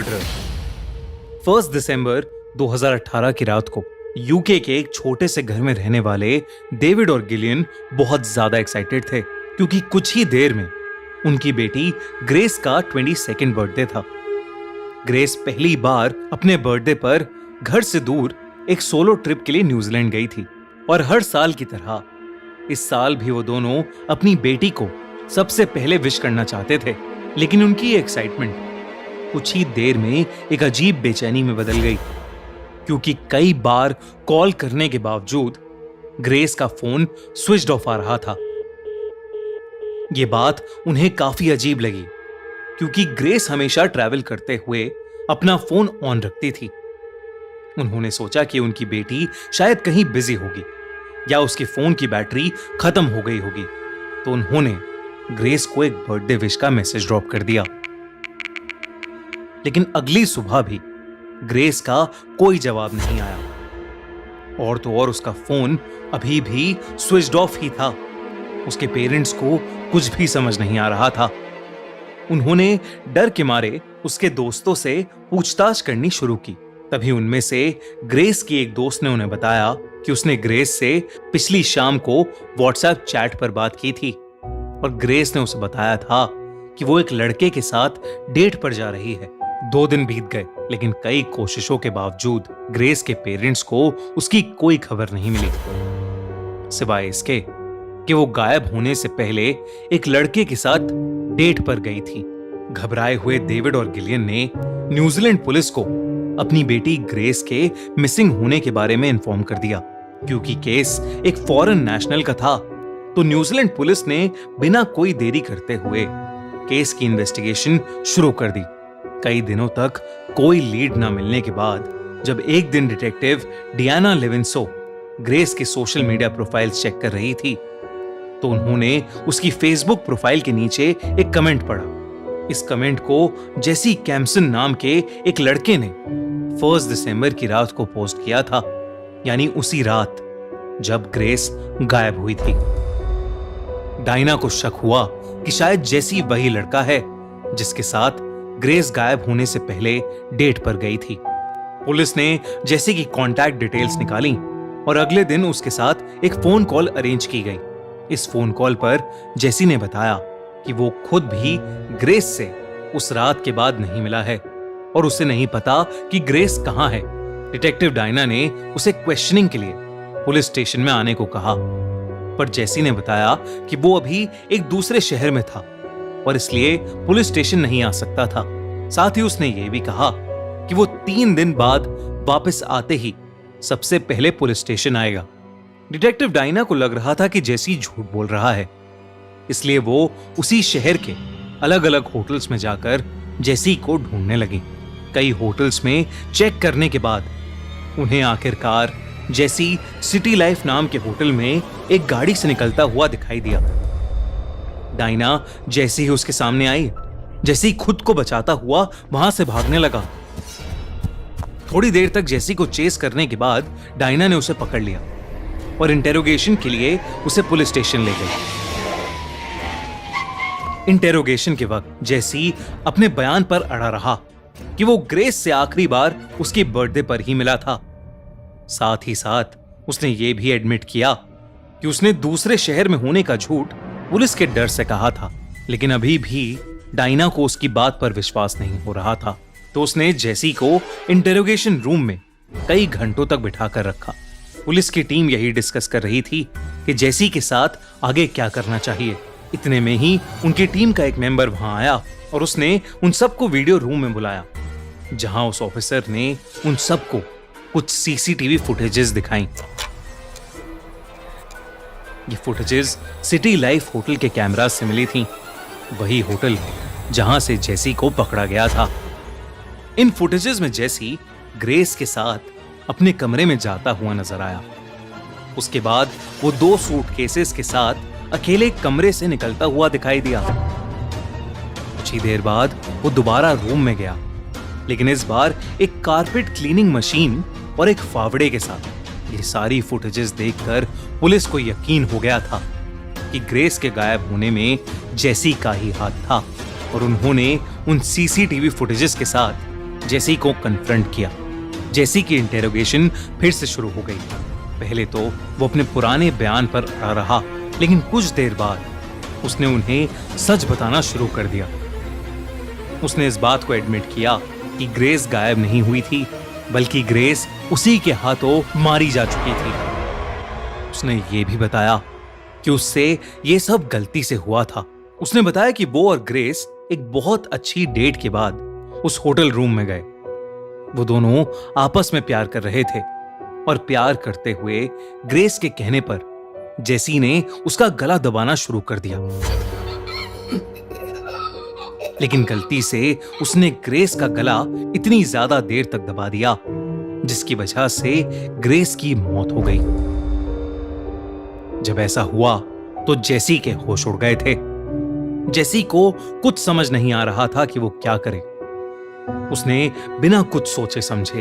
Murder. 1 दिसंबर 2018 की रात को यूके के एक छोटे से घर में रहने वाले डेविड और गिलियन बहुत ज्यादा एक्साइटेड थे क्योंकि कुछ ही देर में उनकी बेटी ग्रेस का 22nd बर्थडे था। ग्रेस पहली बार अपने बर्थडे पर घर से दूर एक सोलो ट्रिप के लिए न्यूजीलैंड गई थी और हर साल की तरह इस साल भी वो दोनों अपनी बेटी को सबसे पहले विश करना चाहते थे, लेकिन उनकी एक्साइटमेंट कुछ ही देर में एक अजीब बेचैनी में बदल गई क्योंकि कई बार कॉल करने के बावजूद ग्रेस का फोन स्विच्ड ऑफ आ रहा था। यह बात उन्हें काफी अजीब लगी क्योंकि ग्रेस हमेशा ट्रैवल करते हुए अपना फोन ऑन रखती थी। उन्होंने सोचा कि उनकी बेटी शायद कहीं बिजी होगी या उसके फोन की बैटरी खत्म हो गई होगी, तो उन्होंने ग्रेस को एक बर्थडे विश का मैसेज ड्रॉप कर दिया। लेकिन अगली सुबह भी ग्रेस का कोई जवाब नहीं आया और तो और उसका फोन अभी भी स्विच्ड ऑफ ही था। उसके पेरेंट्स को कुछ भी समझ नहीं आ रहा था। उन्होंने डर के मारे उसके दोस्तों से पूछताछ करनी शुरू की। तभी उनमें से ग्रेस की एक दोस्त ने उन्हें बताया कि उसने ग्रेस से पिछली शाम को व्हाट्सएप चैट पर बात की थी और ग्रेस ने उसे बताया था कि वो एक लड़के के साथ डेट पर जा रही है। 2 दिन बीत गए लेकिन कई कोशिशों के बावजूद ग्रेस के पेरेंट्स को उसकी कोई खबर नहीं मिली, सिवाय इसके कि वो गायब होने से पहले एक लड़के के साथ डेट पर गई थी। घबराए हुए डेविड और गिलियन ने न्यूजीलैंड पुलिस को अपनी बेटी ग्रेस के मिसिंग होने के बारे में इन्फॉर्म कर दिया। क्योंकि केस एक फॉरेन नेशनल का था तो न्यूजीलैंड पुलिस ने बिना कोई देरी करते हुए केस की इन्वेस्टिगेशन शुरू कर दी। कई दिनों तक कोई लीड ना मिलने के बाद जब एक दिन डिटेक्टिव डियाना लेविंसो ग्रेस के सोशल मीडिया प्रोफाइल्स चेक कर रही थी तो उन्होंने उसकी फेसबुक प्रोफाइल के नीचे एक कमेंट पढ़ा। इस कमेंट को जेसी कैम्पसन नाम के एक लड़के ने 1 दिसंबर की रात को पोस्ट किया था, यानी उसी रात जब ग्रेस गायब हुई थी। डायना को शक हुआ कि शायद जेसी वही लड़का है जिसके साथ ग्रेस गायब होने से पहले डेट पर गई थी। पुलिस ने जेसी की कॉन्टैक्ट डिटेल्स निकाली और अगले दिन उसके साथ एक फोन कॉल अरेंज की गई। इस फोन कॉल पर जेसी ने बताया कि वो खुद भी ग्रेस से उस रात के बाद नहीं मिला है और उसे नहीं पता कि ग्रेस कहां है। डिटेक्टिव डायना ने उसे क्वेश्चनिंग के लिए पुलिस स्टेशन में आने को कहा, पर जेसी ने बताया कि वो अभी एक दूसरे शहर में था और इसलिए पुलिस स्टेशन नहीं आ सकता था। साथ ही उसने ये भी कहा कि वो 3 दिन बाद वापस आते ही सबसे पहले पुलिस स्टेशन आएगा। डिटेक्टिव डायना को लग रहा था कि जेसी झूठ बोल रहा है, इसलिए वो उसी शहर के अलग अलग होटल्स में जाकर जेसी को ढूंढने लगी। कई होटल्स में चेक करने के बाद उन्हें आखिरकार जेसी सिटी लाइफ नाम के होटल में एक गाड़ी से निकलता हुआ दिखाई दिया। डायना जैसे ही उसके सामने आई, जेसी खुद को बचाता हुआ वहां से भागने लगा। थोड़ी देर तक जेसी को चेस करने के बाद डायना ने उसे पकड़ लिया और इंटेरोगेशन के लिए उसे पुलिस स्टेशन ले गई। इंटेरोगेशन के वक्त जेसी अपने बयान पर अड़ा रहा कि वो ग्रेस से आखिरी बार उसके बर्थडे पर ही मिला था। साथ ही साथ उसने ये भी एडमिट किया कि उसने दूसरे शहर में होने का झूठ पुलिस के डर से कहा था, लेकिन अभी भी डायना को उसकी बात पर विश्वास नहीं हो रहा था। तो उसने जेसी को इंटेरोगेशन रूम में कई घंटों तक बिठाकर रखा। पुलिस की टीम यही डिस्कस कर रही थी कि जेसी के साथ आगे क्या करना चाहिए। इतने में ही उनकी टीम का एक मेंबर वहां आया और उसने उन सबको वीडियो रूम में बुलाया, जहां उस ऑफिसर ने उन सबको कुछ सीसीटीवी फुटेजेस दिखाई। ये फुटेजेस सिटी लाइफ होटल के कैमरास से मिली थी, वही होटल जहां से जेसी को पकड़ा गया था। इन फुटेजेस में जेसी ग्रेस के साथ अपने कमरे में जाता हुआ नजर आया। उसके बाद वो 2 सूटकेसेस के साथ अकेले कमरे से निकलता हुआ दिखाई दिया। कुछ ही देर बाद वो दोबारा रूम में गया, लेकिन इस बार एक कारपेट क्लीनिंग मशीन और एक फावड़े के साथ। ये सारी फुटेजेस देखकर पुलिस को यकीन हो गया था कि ग्रेस के गायब होने में जेसी का ही हाथ था और उन्होंने उन सीसीटीवी फुटेजेस के साथ जेसी को कन्फ्रंट किया। जेसी की इंटेरोगेशन फिर से शुरू हो गई। पहले तो वो अपने पुराने बयान पर अड़ा रहा, लेकिन कुछ देर बाद उसने उन्हें सच बताना शुरू कर दिया। उसने इस बात को एडमिट किया कि ग्रेस गायब नहीं हुई थी, बल्कि ग्रेस उसी के हाथों मारी जा चुकी थी। उसने ये भी बताया कि उससे ये सब गलती से हुआ था। उसने बताया कि वो और ग्रेस एक बहुत अच्छी डेट के बाद उस होटल रूम में गए। वो दोनों आपस में प्यार कर रहे थे और प्यार करते हुए ग्रेस के कहने पर जेसी ने उसका गला दबाना शुरू कर दिया। लेकिन गलती से उसने ग्रेस का गला इतनी ज्यादा देर तक दबा दिया, जिसकी वजह से ग्रेस की मौत हो गई। जब ऐसा हुआ तो जेसी के होश उड़ गए थे। जेसी को कुछ समझ नहीं आ रहा था कि वो क्या करे। उसने बिना कुछ सोचे समझे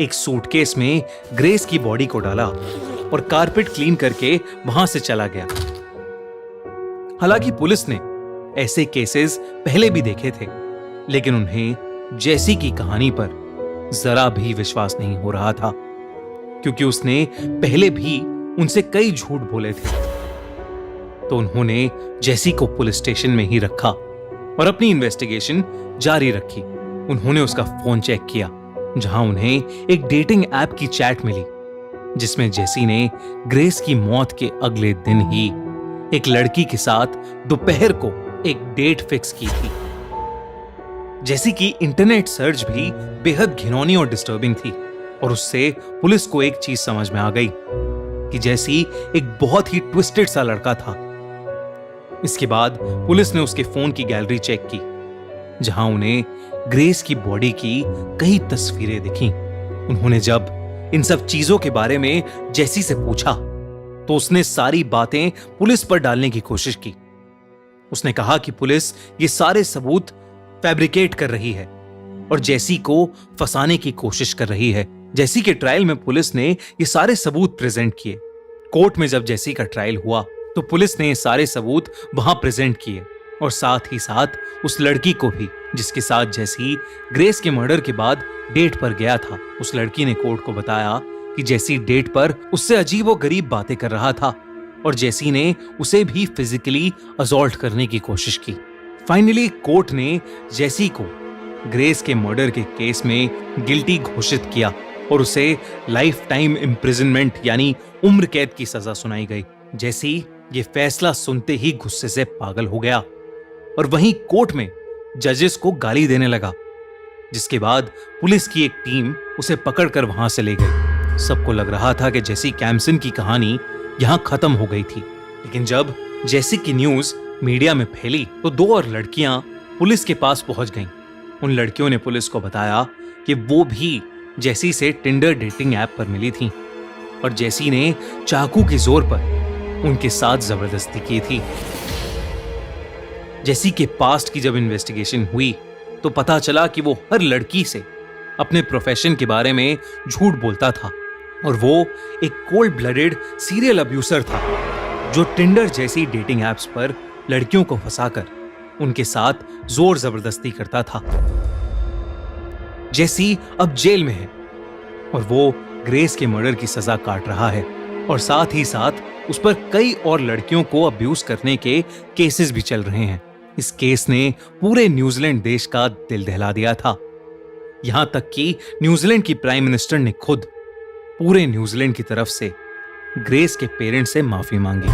एक सूटकेस में ग्रेस की बॉडी को डाला और कारपेट क्लीन करके वहां से चला गया। हालांकि पुलिस ने ऐसे केसेस पहले भी देखे थे, लेकिन उन्हें जेसी की कहानी पर जरा भी विश्वास नहीं हो रहा था, क्योंकि उसने पहले भी उनसे कई झूठ बोले थे। तो उन्होंने जेसी को पुलिस स्टेशन में ही रखा और अपनी इन्वेस्टिगेशन जारी रखी। उन्होंने उसका फोन चेक किया, जहां उन्हें एक डेटिंग ऐप की चैट मिली, जिसमें जेसी ने ग्रेस की मौत के अगले दिन ही एक लड़की के साथ दोपहर को एक डेट फिक्स की थी। जेसी की इंटरनेट सर्च भी बेहद घिनौनी और डिस्टर्बिंग थी, और उससे पुलिस को एक चीज समझ में आ गई कि जेसी एक बहुत ही ट्विस्टेड सा लड़का था। इसके बाद पुलिस ने उसके फोन की गैलरी चेक की, जहां उन्हें ग्रेस की बॉडी की कई तस्वीरें दिखी। उन्होंने जब इन सब चीजों के बारे में जेसी से पूछा, तो उसने सारी बातें पुलिस पर डालने की कोशिश की। उसने कहा कि पुलिस ये सारे सबूत फैब्रिकेट कर रही है और जेसी को फंसाने की कोशिश कर रही है। जेसी के ट्रायल में पुलिस ने ये सारे सबूत प्रेजेंट किए। कोर्ट में जब जेसी का ट्रायल हुआ तो पुलिस ने ये सारे सबूत वहां प्रेजेंट किए, और साथ ही साथ उस लड़की को भी, जिसके साथ जेसी ग्रेस के मर्डर के बाद डेट पर गया था। उस लड़की ने कोर्ट को बताया कि जेसी डेट पर उससे अजीबोगरीब बातें कर रहा था, और जेसी ने उसे भी फिजिकली असॉल्ट करने की कोशिश की। फाइनली कोर्ट ने जेसी को ग्रेस के मर्डर के केस में गिल्टी घोषित किया और उसे लाइफ टाइम इम्प्रिजनमेंट यानी उम्र कैद की सजा सुनाई गई। जेसी ये फैसला सुनते ही गुस्से से पागल हो गया और वहीं कोर्ट में जजेस को गाली देने लगा, जिसके बाद पुलिस की एक टीम उसे पकड़कर वहां से ले गई। सबको लग रहा था कि जेसी कैम्पसन की कहानी यहां खत्म हो गई थी, लेकिन जब जेसी की न्यूज मीडिया में फैली तो 2 और लड़कियां पुलिस के पास पहुंच गईं। उन लड़कियों ने पुलिस को बताया कि वो भी जेसी से टिंडर डेटिंग ऐप पर मिली थीं और जेसी ने चाकू के जोर पर उनके साथ जबरदस्ती की थी। जेसी के पास्ट की जब इन्वेस्टिगेशन हुई तो पता चला कि वो हर लड़की से अपने प्रोफेशन के बारे में झूठ बोलता था, और वो एक कोल्ड ब्लडेड सीरियल अब्यूसर था जो टिंडर जैसी डेटिंग ऐप्स पर लड़कियों को फंसाकर उनके साथ जोर जबरदस्ती करता था। जेसी अब जेल में है और वो ग्रेस के मर्डर की सजा काट रहा है, और साथ ही साथ उस पर कई और लड़कियों को अब्यूज करने के केसेस भी चल रहे हैं। इस केस ने पूरे न्यूजीलैंड देश का दिल दहला दिया था, यहां तक कि न्यूजीलैंड की प्राइम मिनिस्टर ने खुद पूरे न्यूजीलैंड की तरफ से ग्रेस के पेरेंट्स से माफी मांगी।